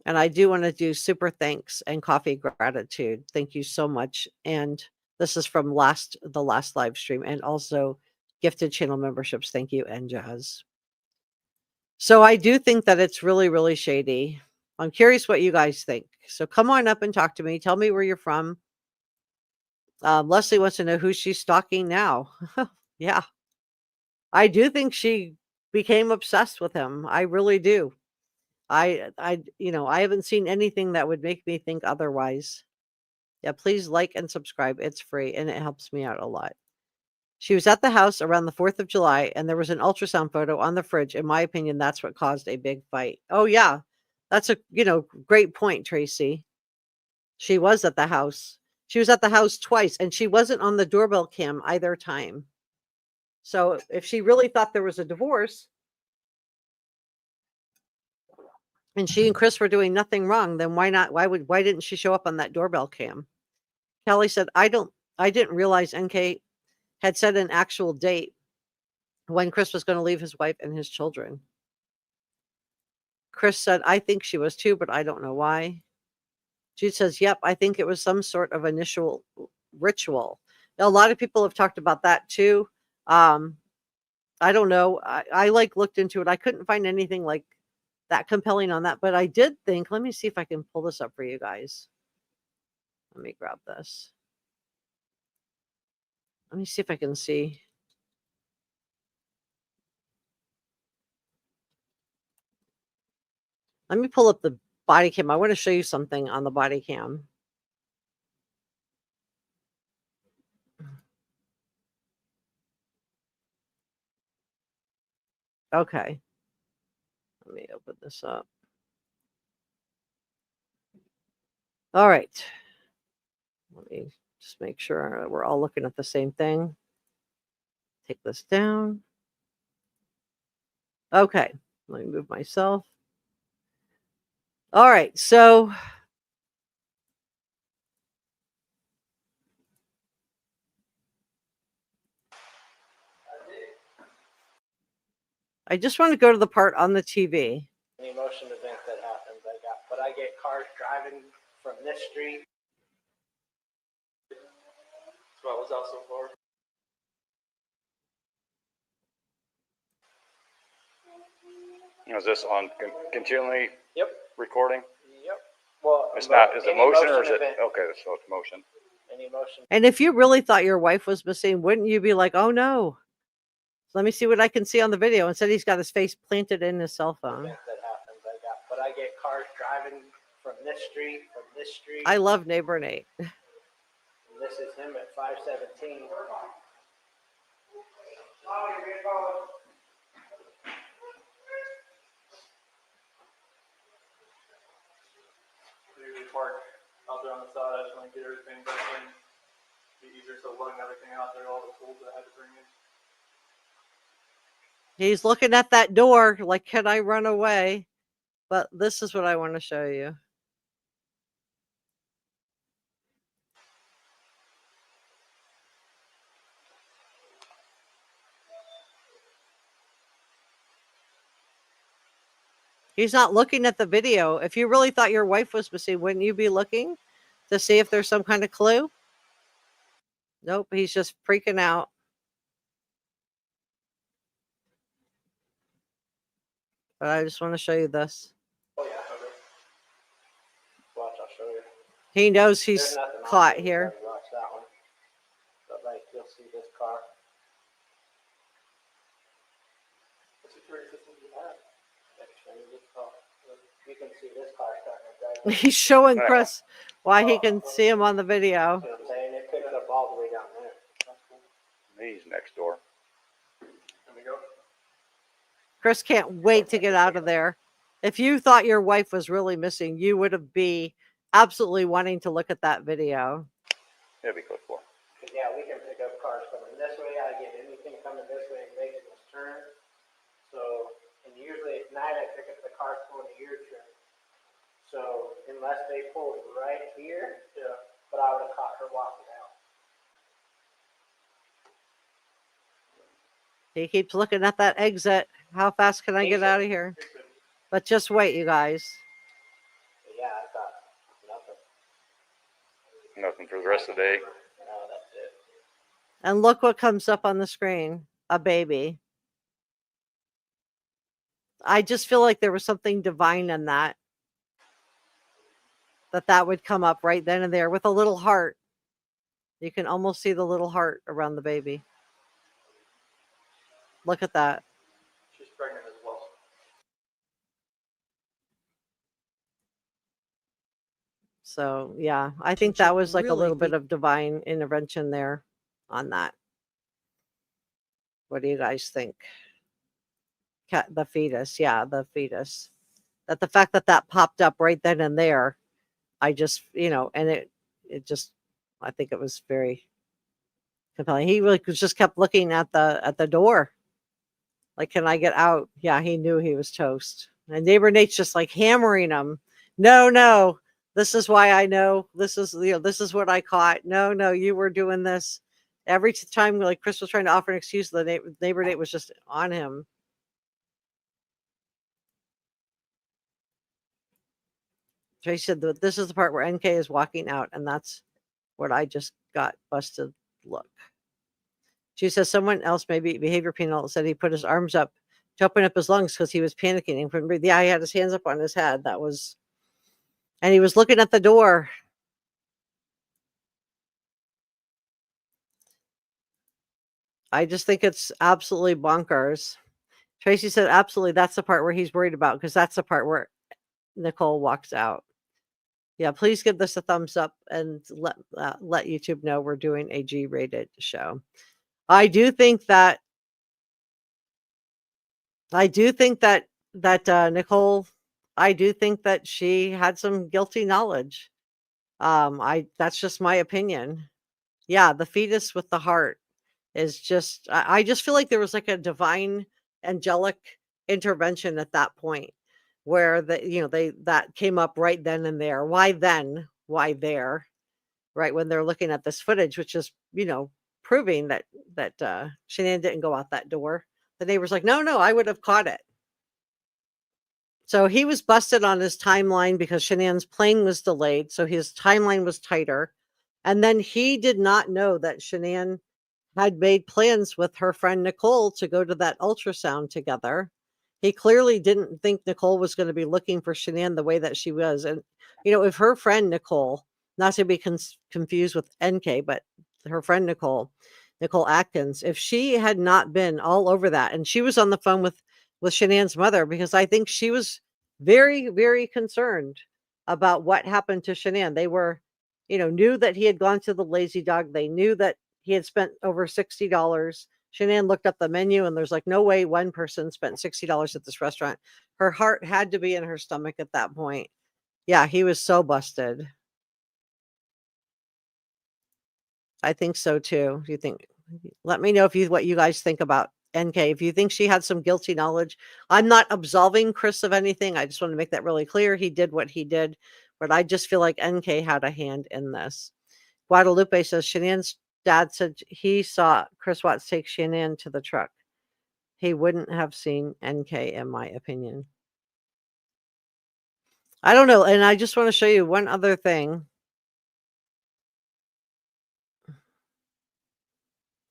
S1: And I do want to do super thanks and coffee gratitude. Thank you so much. And this is from the last live stream, and also gifted channel memberships. Thank you, and Jazz. So I do think that it's really, really shady. I'm curious what you guys think. So come on up and talk to me. Tell me where you're from. Leslie wants to know who she's stalking now. Yeah. I do think she became obsessed with him. I really do. I haven't seen anything that would make me think otherwise. Yeah, please like and subscribe. It's free and it helps me out a lot. She was at the house around the 4th of July, and there was an ultrasound photo on the fridge. In my opinion, that's what caused a big fight. Oh, yeah. That's a, great point, Tracy. She was at the house. She was at the house twice, and she wasn't on the doorbell cam either time. So if she really thought there was a divorce, and she and Chris were doing nothing wrong, then why not? Why didn't she show up on that doorbell cam? Kelly said, I didn't realize NK had set an actual date when Chris was going to leave his wife and his children. Chris said, I think she was too, but I don't know why. Jude says, yep, I think it was some sort of initial ritual. Now, a lot of people have talked about that too. I don't know. I looked into it. I couldn't find anything like that compelling on that, but I did think, let me see if I can pull this up for you guys. Let me grab this. Let me see if I can see. Let me pull up the body cam. I want to show you something on the body cam. Okay. Let me open this up. All right. Let me just make sure we're all looking at the same thing. Take this down. Okay. Let me move myself. All right. So I just want to go to the part on the TV.
S4: An emotion event that happens. I get cars driving from this street. That's what I was out so far.
S5: Is this on continually
S4: Yep.
S5: recording?
S4: Yep. Well,
S5: It's not. Is it motion or is it?
S4: event,
S5: Okay, so it's motion.
S4: Any emotion.
S1: And if you really thought your wife was missing, wouldn't you be like, oh no, let me see what I can see on the video? Instead, he's got his face planted in his cell phone.
S4: Event that happens. I get cars driving from this street.
S1: I love Neighbor Nate.
S4: And this is him at 517.
S6: Usually park out there on the side. I just want to get everything going. Be easier so lugging everything out there, all the tools that I had to bring in.
S1: He's looking at that door like, can I run away? But this is what I want to show you. He's not looking at the video. If you really thought your wife was missing, wouldn't you be looking to see if there's some kind of clue? Nope, he's just freaking out. But I just want to show you this.
S4: Oh, yeah. Watch, I'll show you.
S1: He knows
S4: There's
S1: he's
S4: nothing on
S1: caught
S4: there.
S1: here.
S4: You watch that one. But, like, you'll see this car.
S6: What security system do you have?
S4: Actually, this car. You can see this car starting to drive.
S1: He's showing Chris why he can see him on the video.
S4: See what I'm saying? It picked up all the way down there. That's cool.
S5: He's next door.
S6: There we go.
S1: Chris can't wait to get out of there. If you thought your wife was really missing, you would have be absolutely wanting to look at that video.
S5: It'll be code 4.
S4: Yeah, we can pick up cars coming this way. I get anything coming this way and making this turn. So, and usually at night I pick up the cars going to your turn. So, unless they pulled right here, yeah, but I would have caught her walking out.
S1: He keeps looking at that exit. How fast can I get out of here? But just wait, you guys.
S4: But yeah, I got nothing.
S5: Nothing for the rest of the day.
S4: No, that's it.
S1: And look what comes up on the screen. A baby. I just feel like there was something divine in that. That would come up right then and there with a little heart. You can almost see the little heart around the baby. Look at that.
S6: She's pregnant as well.
S1: So yeah, I think
S7: Did you
S1: that was like a
S7: really
S1: little bit
S7: think-
S1: of divine intervention there on that. What do you guys think? The fetus, yeah, the fetus. That the fact that popped up right then and there, I just, and it just, I think it was very compelling. He really just kept looking at the door. Like, can I get out? Yeah, he knew he was toast. And neighbor Nate's just like hammering him. No, this is why I know. This is, this is what I caught. No, you were doing this. Every time, like Chris was trying to offer an excuse, the neighbor Nate was just on him. Tracy said that this is the part where NK is walking out, and that's what I just got busted. Look. She says someone else, maybe behavior penal, said he put his arms up to open up his lungs because he was panicking and couldn't breathe. Yeah, he had his hands up on his head. That was, and he was looking at the door. I just think it's absolutely bonkers. Tracy said, absolutely, that's the part where he's worried about, because that's the part where Nichol walks out. Yeah, please give this a thumbs up and let YouTube know we're doing a G-rated show. I do think that Nichol, I do think that she had some guilty knowledge. That's just my opinion. Yeah, the fetus with the heart is just, I just feel like there was like a divine angelic intervention at that point where that came up right then and there. Why then? Why there? Right when they're looking at this footage, which is, proving that Shanann didn't go out that door. The neighbor's like, no, I would have caught it. So he was busted on his timeline because Shanann's plane was delayed. So his timeline was tighter. And then he did not know that Shanann had made plans with her friend Nichol to go to that ultrasound together. He clearly didn't think Nichol was going to be looking for Shanann the way that she was. And, if her friend Nichol, not to be confused with NK, but her friend Nicole Atkins, if she had not been all over that, and she was on the phone with Shanann's mother, because I think she was very, very concerned about what happened to Shanann. They were, knew that he had gone to the Lazy Dog. They knew that he had spent over $60. Shanann looked up the menu and there's like no way one person spent $60 at this restaurant. Her heart had to be in her stomach at that point. Yeah, he was so busted. I think so too. You think? Let me know what you guys think about NK. If you think she had some guilty knowledge, I'm not absolving Chris of anything. I just want to make that really clear. He did what he did, but I just feel like NK had a hand in this. Guadalupe says Shanann's dad said he saw Chris Watts take Shanann to the truck. He wouldn't have seen NK, in my opinion. I don't know. And I just want to show you one other thing.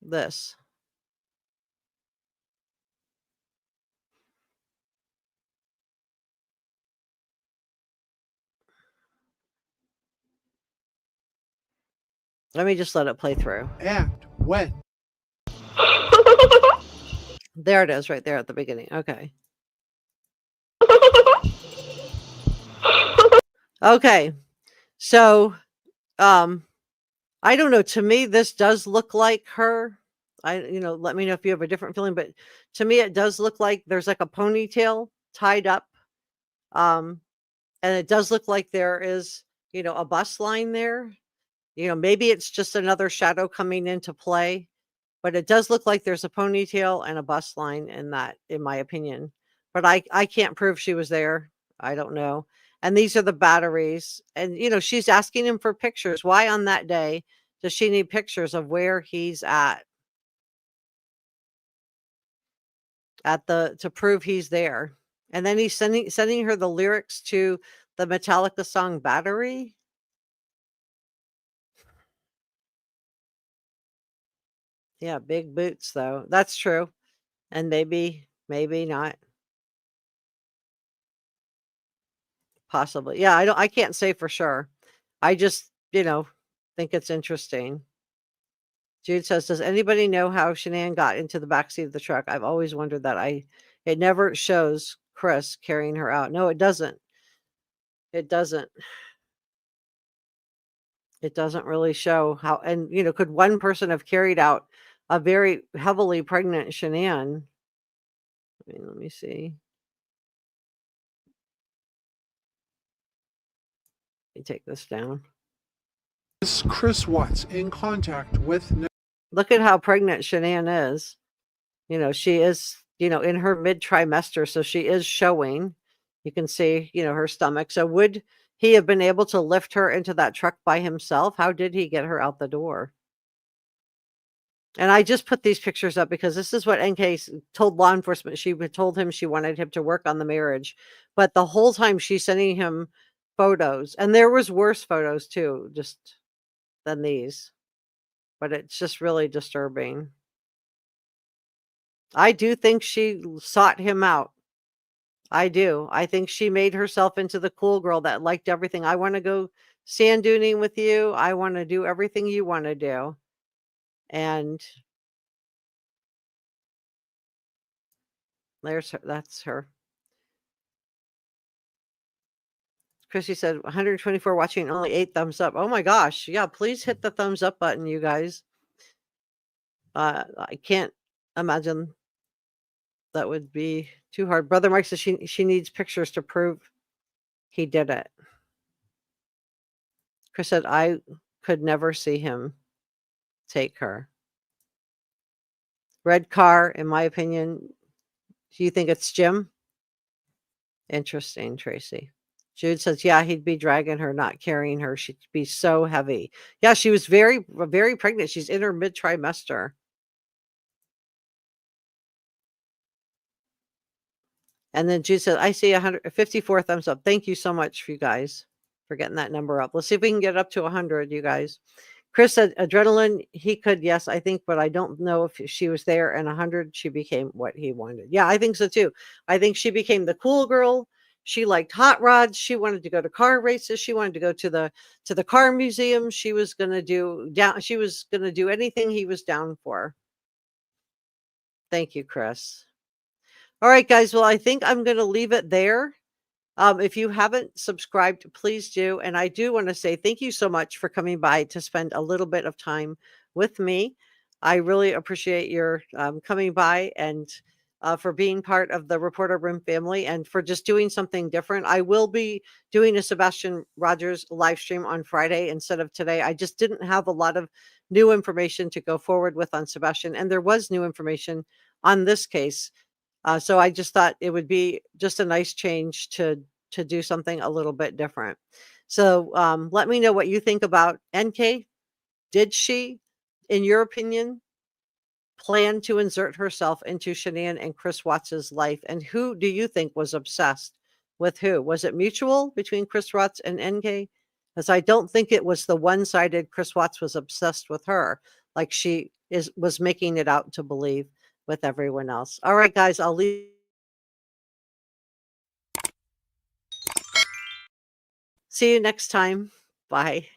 S1: this. Let me just let it play through.
S3: Act when
S1: There it is right there at the beginning. Okay. Okay. So, I don't know. To me, this does look like her. Let me know if you have a different feeling, but to me, it does look like there's like a ponytail tied up. And it does look like there is, a bus line there. Maybe it's just another shadow coming into play, but it does look like there's a ponytail and a bus line in that, in my opinion. But I can't prove she was there. I don't know. And these are the batteries. And, she's asking him for pictures. Why on that day does she need pictures of where he's at to prove he's there? And then he's sending her the lyrics to the Metallica song Battery. Yeah, big boots though. That's true. And maybe not. Possibly. Yeah, I can't say for sure. I just, think it's interesting. Jude says, does anybody know how Shanann got into the backseat of the truck? I've always wondered that. It never shows Chris carrying her out. No, it doesn't. It doesn't. It doesn't really show how, and could one person have carried out a very heavily pregnant Shanann? Let me see. Let me take this down.
S3: is Chris Watts in contact with
S1: Look at how pregnant Shanann is. She is, in her mid-trimester, so she is showing. You can see, her stomach. So would he have been able to lift her into that truck by himself? How did he get her out the door? And I just put these pictures up because this is what NK told law enforcement. She told him she wanted him to work on the marriage. But the whole time she's sending him photos. And there was worse photos too, just than these. But it's just really disturbing. I do think she sought him out. I do. I think she made herself into the cool girl that liked everything. I want to go sand duning with you. I want to do everything you want to do. And there's her. That's her. Chrissy said 124 watching, only 8 thumbs up. Oh my gosh. Yeah, please hit the thumbs up button, you guys. I can't imagine that would be too hard. Brother Mike says she needs pictures to prove he did it. Chris said, I could never see him take her. Red car, in my opinion. Do you think it's Jim? Interesting, Tracy. Jude says, yeah, he'd be dragging her, not carrying her. She'd be so heavy. Yeah, she was very, very pregnant. She's in her mid-trimester. And then Jude said, I see 154 thumbs up. Thank you so much for you guys for getting that number up. Let's see if we can get up to 100, you guys. Chris said, adrenaline, he could, yes, I think, but I don't know if she was there. And 100, she became what he wanted. Yeah, I think so too. I think she became the cool girl. She liked hot rods. She wanted to go to car races. She wanted to go to the car museum. She was going to do anything he was down for. Thank you, Chris. All right, guys. Well, I think I'm going to leave it there. If you haven't subscribed, please do. And I do want to say thank you so much for coming by to spend a little bit of time with me. I really appreciate your coming by and for being part of the Reporter Room family and for just doing something different. I will be doing a Sebastian Rogers live stream on Friday instead of today. I just didn't have a lot of new information to go forward with on Sebastian. And there was new information on this case. So I just thought it would be just a nice change to do something a little bit different. So let me know what you think about NK. Did she, in your opinion, plan to insert herself into Shanann and Chris Watts's life? And who do you think was obsessed with who? Was it mutual between Chris Watts and NK? Because I don't think it was the one-sided Chris Watts was obsessed with her. like she was making it out to believe with everyone else. All right, guys, I'll leave. See you next time. Bye.